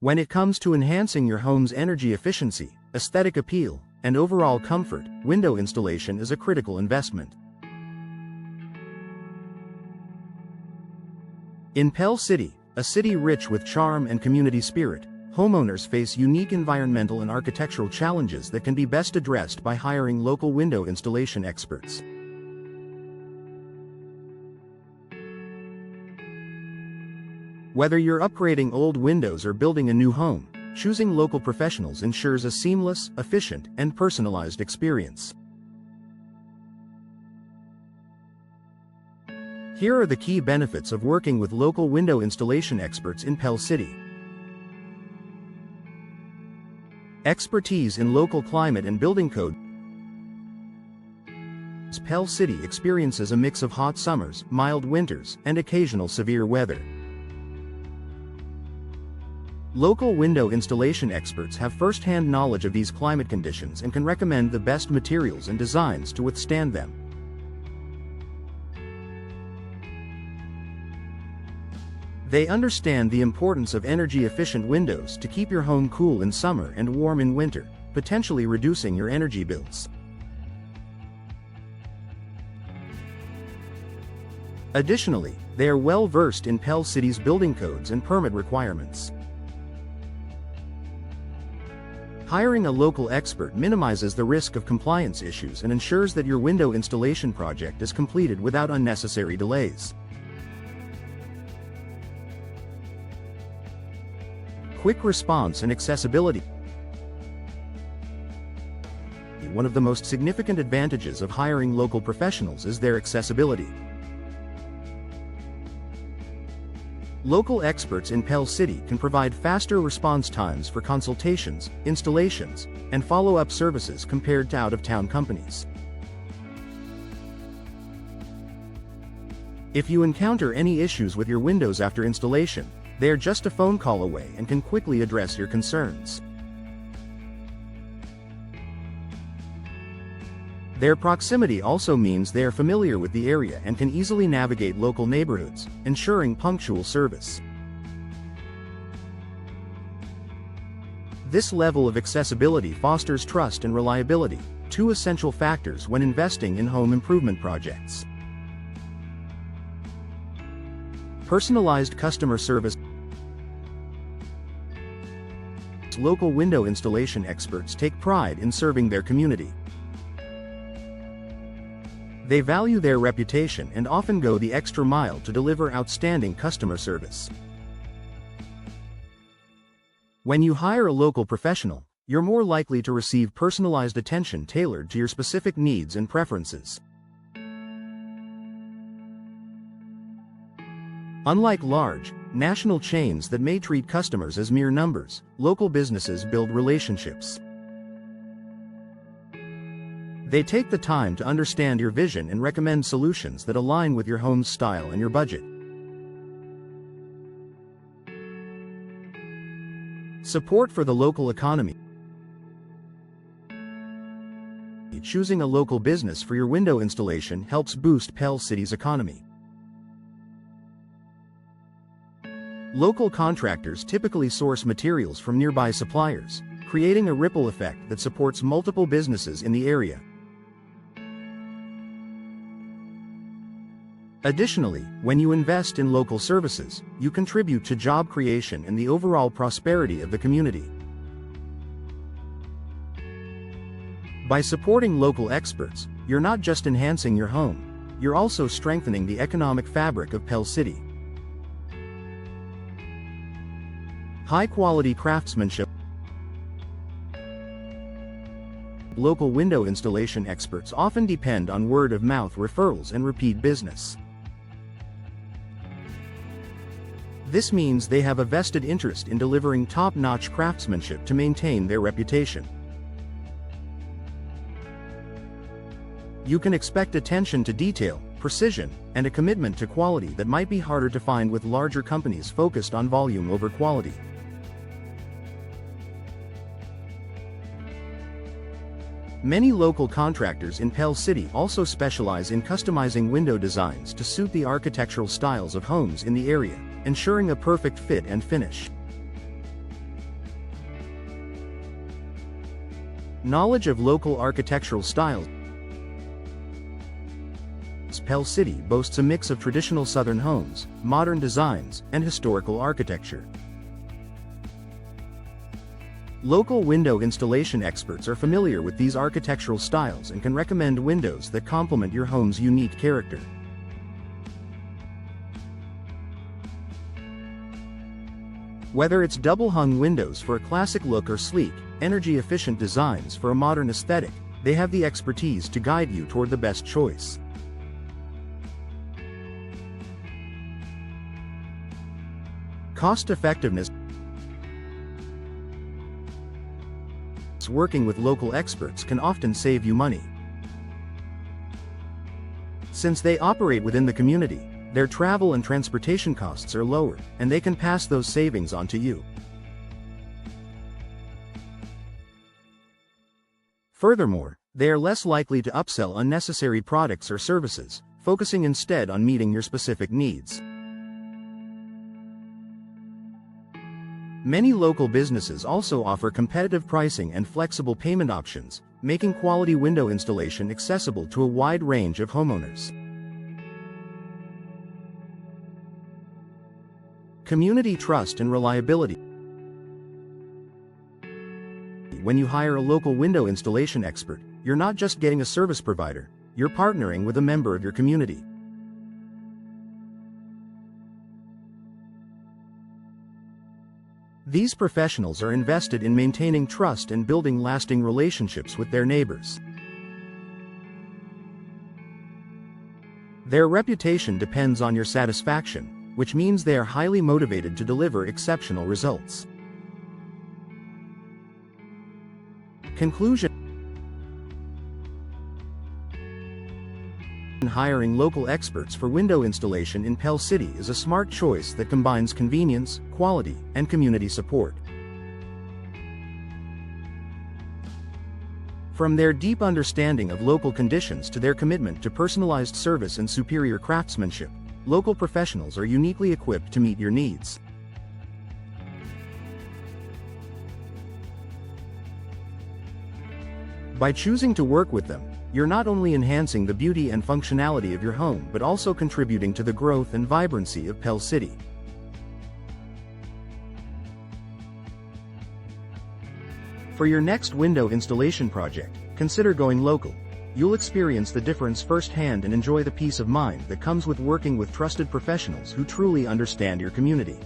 When it comes to enhancing your home's energy efficiency, aesthetic appeal, and overall comfort, window installation is a critical investment. In Pell City, a city rich with charm and community spirit, homeowners face unique environmental and architectural challenges that can be best addressed by hiring local window installation experts. Whether you're upgrading old windows or building a new home, choosing local professionals ensures a seamless, efficient, and personalized experience. Here are the key benefits of working with local window installation experts in Pell City. Expertise in local climate and building code. Pell City experiences a mix of hot summers, mild winters, and occasional severe weather. Local window installation experts have first-hand knowledge of these climate conditions and can recommend the best materials and designs to withstand them. They understand the importance of energy-efficient windows to keep your home cool in summer and warm in winter, potentially reducing your energy bills. Additionally, they are well-versed in Pell City's building codes and permit requirements. Hiring a local expert minimizes the risk of compliance issues and ensures that your window installation project is completed without unnecessary delays. Quick response and accessibility. One of the most significant advantages of hiring local professionals is their accessibility. Local experts in Pell City can provide faster response times for consultations, installations, and follow-up services compared to out-of-town companies. If you encounter any issues with your windows after installation, they are just a phone call away and can quickly address your concerns. Their proximity also means they are familiar with the area and can easily navigate local neighborhoods, ensuring punctual service. This level of accessibility fosters trust and reliability, two essential factors when investing in home improvement projects. Personalized customer service. Local window installation experts take pride in serving their community. They value their reputation and often go the extra mile to deliver outstanding customer service. When you hire a local professional, you're more likely to receive personalized attention tailored to your specific needs and preferences. Unlike large, national chains that may treat customers as mere numbers, local businesses build relationships. They take the time to understand your vision and recommend solutions that align with your home's style and your budget. Support for the local economy. Choosing a local business for your window installation helps boost Pell City's economy. Local contractors typically source materials from nearby suppliers, creating a ripple effect that supports multiple businesses in the area. Additionally, when you invest in local services, you contribute to job creation and the overall prosperity of the community. By supporting local experts, you're not just enhancing your home, you're also strengthening the economic fabric of Pell City. High-quality craftsmanship. Local window installation experts often depend on word-of-mouth referrals and repeat business. This means they have a vested interest in delivering top-notch craftsmanship to maintain their reputation. You can expect attention to detail, precision, and a commitment to quality that might be harder to find with larger companies focused on volume over quality. Many local contractors in Pell City also specialize in customizing window designs to suit the architectural styles of homes in the area, ensuring a perfect fit and finish. Knowledge of local architectural styles. Pell City boasts a mix of traditional southern homes, modern designs, and historical architecture. Local window installation experts are familiar with these architectural styles and can recommend windows that complement your home's unique character. Whether it's double-hung windows for a classic look or sleek, energy-efficient designs for a modern aesthetic, they have the expertise to guide you toward the best choice. Cost-effectiveness. Working with local experts can often save you money. Since they operate within the community, their travel and transportation costs are lower, and they can pass those savings on to you. Furthermore, they are less likely to upsell unnecessary products or services, focusing instead on meeting your specific needs. Many local businesses also offer competitive pricing and flexible payment options, making quality window installation accessible to a wide range of homeowners. Community trust and reliability. When you hire a local window installation expert, you're not just getting a service provider, you're partnering with a member of your community. These professionals are invested in maintaining trust and building lasting relationships with their neighbors. Their reputation depends on your satisfaction, which means they are highly motivated to deliver exceptional results. Conclusion. Hiring local experts for window installation in Pell City is a smart choice that combines convenience, quality, and community support. From their deep understanding of local conditions to their commitment to personalized service and superior craftsmanship, local professionals are uniquely equipped to meet your needs. By choosing to work with them, you're not only enhancing the beauty and functionality of your home but also contributing to the growth and vibrancy of Pell City. For your next window installation project, consider going local. You'll experience the difference firsthand and enjoy the peace of mind that comes with working with trusted professionals who truly understand your community.